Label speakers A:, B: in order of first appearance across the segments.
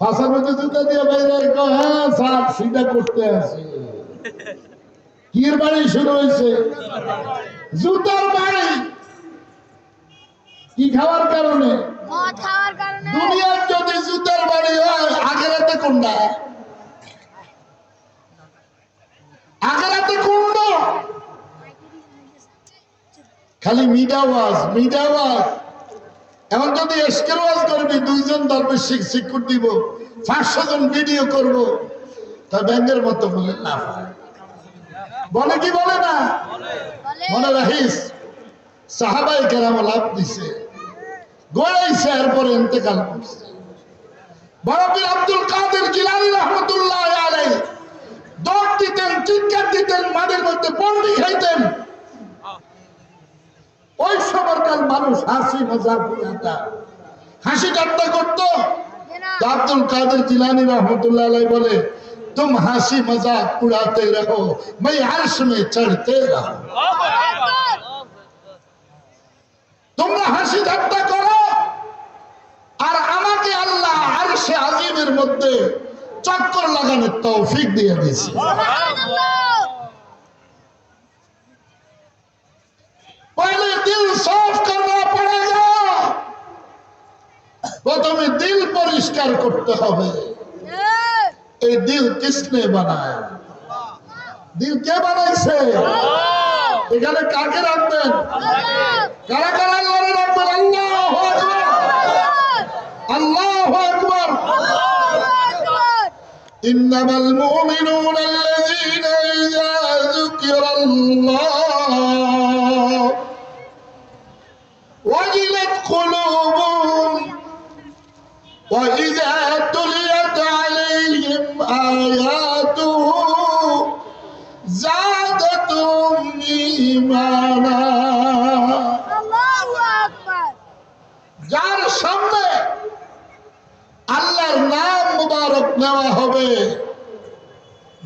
A: ফাঁসার মধ্যে জুতা দিয়ে বাইরে হ্যাঁ স্যার সিধা করতে আসে কির বাড়ি শুরু হয়েছে জুতার বাড়ি কি খাওয়ার কারণে দুনিয়ার যদি জুতার বাড়ি হয় আখেরাতে কোনটা আখেরাতে কোনটা খালি মিডাওয়াজ এখন যদি এসকের ওয়াজ করবি 2 জন দরবেশ শিক্ষক দিব 500 জন ভিডিও করব তা ব্যাংকের মতো বলে না বলে কি বলে না মনে রাখিস সাহাবায়ে কেরাম লাভ দিছে গড়াইছে এরপরে ইন্তেকাল করছে বড় পীর আব্দুল কাদের জিলানী রাহমাতুল্লাহ আলাইহি দৌড় দিতেন চিৎকার দিতেন মাঠের মধ্যে পন্ডি খাইতেন ওই সময়কার মানুষ হাসি মজাক উড়াতা হাসি ঠাট্টা করতো আব্দুল কাদের জিলানী रहमतुल्लाह अलैहि बोले तुम हंसी मजाक उड़ाते रहो मैं अर्श में चढ़ते रहो তোমরা হাসি ঠাট্টা করো আর আমাকে আল্লাহ আরশে আজিমের মধ্যে চক্কর লাগানোর তৌফিক দিয়ে দিয়েছে সুবহানাল্লাহ पहले दिल साफ करना पड़ेगा प्रथमे दिल परिष्कार करते হবে এই দিল किसने बनाया दिल কে বানাইছে আল্লাহ এখানে কাকে রাখবেন আল্লাহ কারা কারা আল্লাহরে রাখবেন আল্লাহু আকবার আল্লাহু আকবার আল্লাহু আকবার ইন্নামাল মুমিনুনা আল্লাযীনা ইযা যুকিরাল্লাহ وجلت قلوبهم وإذا تليت عليهم آياته زادتهم إيمانا الله أكبر যার সামনে আল্লাহর নাম মুবারক নেওয়া হবে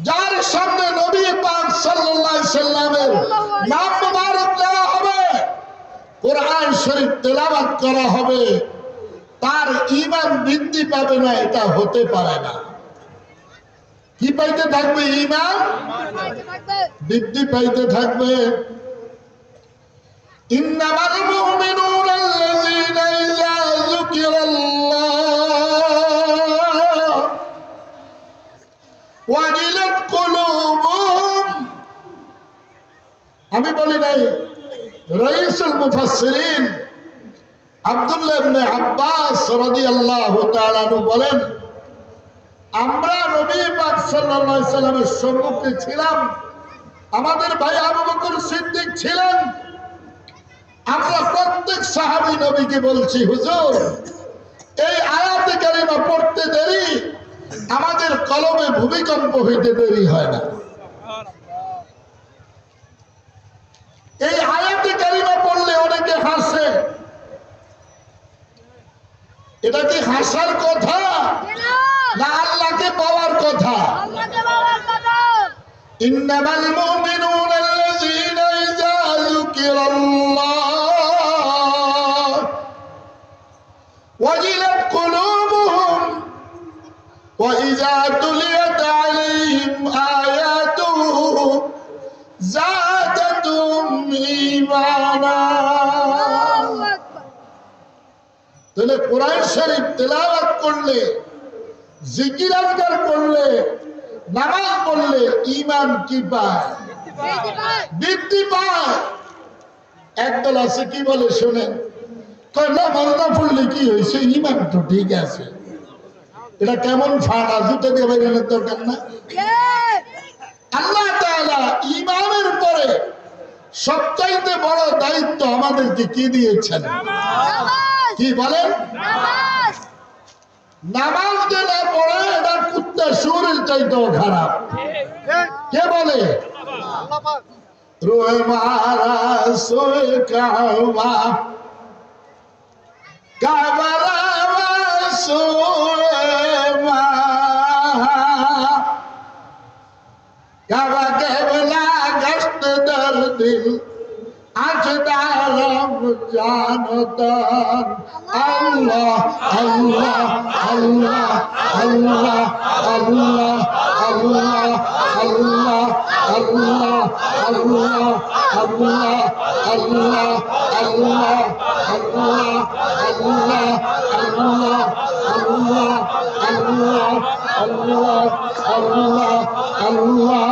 A: যার সামনে নবী পাক সাল্লাল্লাহু আলাইহি সাল্লামের নাম মুবারক নেওয়া হবে কোরআন শরীফ তেলাওয়াত করা হবে তার ঈমান বৃদ্ধি পাবে না এটা হতে পারে না কি পাইতে থাকবে ঈমান বৃদ্ধি পাইতে থাকবে ইন্নামাল মুমিনুনা আল্লাযীনা ইযা যুকিরাল্লাহ ওয়াজিলাত কুলুবুহুম আমি বলি নাই রাইসুল মুফাসসিরিন আব্দুল্লাহ ইবনে আব্বাস রাদিয়াল্লাহু তাআলা আনহু বলেন আমরা নবী পাক সাল্লাল্লাহু আলাইহি সাল্লামের সম্মুখে ছিলাম আমাদের ভাই আবু বকর সিদ্দিক ছিলেন আমরা প্রত্যেক সাহাবী নবীকে বলছি হুজুর এই আয়াতে কারিমা পড়তে দেরি আমাদের কলমে ভূমিকম্প হইতে দেরি হয় না এই আয়াতে কারিমা পড়লে অনেকে হাসে এটা কি হাসার কথা না আল্লাহকে পাওয়ার কথা ইন্নামাল মুমিনুনা আল্লাযীনা ইযা যুকিরাল্লাহ ওয়াজিলাত কুলুবুহুম ওয়া ইযা তুলিয়াত আলাইহিম আয়াতুহু যাদাতুহুম ঈমানা তাহলে কোরআন শরীফ তেলাওয়াত করলে জিকির আজকার করলে নামাজ পড়লে ঈমান কি পায় বৃদ্ধি পায় একদল আছে কি বলে শুনেন কয় নামাজ না পড়লে কি হয়েছে ঈমান তো ঠিক আছে এটা কেমন ফাড়া জুতো দিয়ে বেরোনোর দরকার না আল্লাহ তাআলা ঈমানের উপরে সবচাইতে বড় দায়িত্ব আমাদেরকে কি দিয়েছেন কি বলেন নামাজ যে না পড়ে এটা কুত্তা শুয়োরের চাইতেও খারাপ কে বলে রোহে মারা সোয়ে কাবা কাবারা সোয়ে মা কাবা কেবলা গস্ত দর দিল আজদারম জানতান আল্লাহ আল্লাহ আল্লাহ আল্লাহ আল্লাহ আল্লাহ আল্লাহ আল্লাহ আল্লাহ আল্লাহ আল্লাহ আল্লাহ আল্লাহ আল্লাহ আল্লাহ আল্লাহ আল্লাহ আল্লাহ আল্লাহ আল্লাহ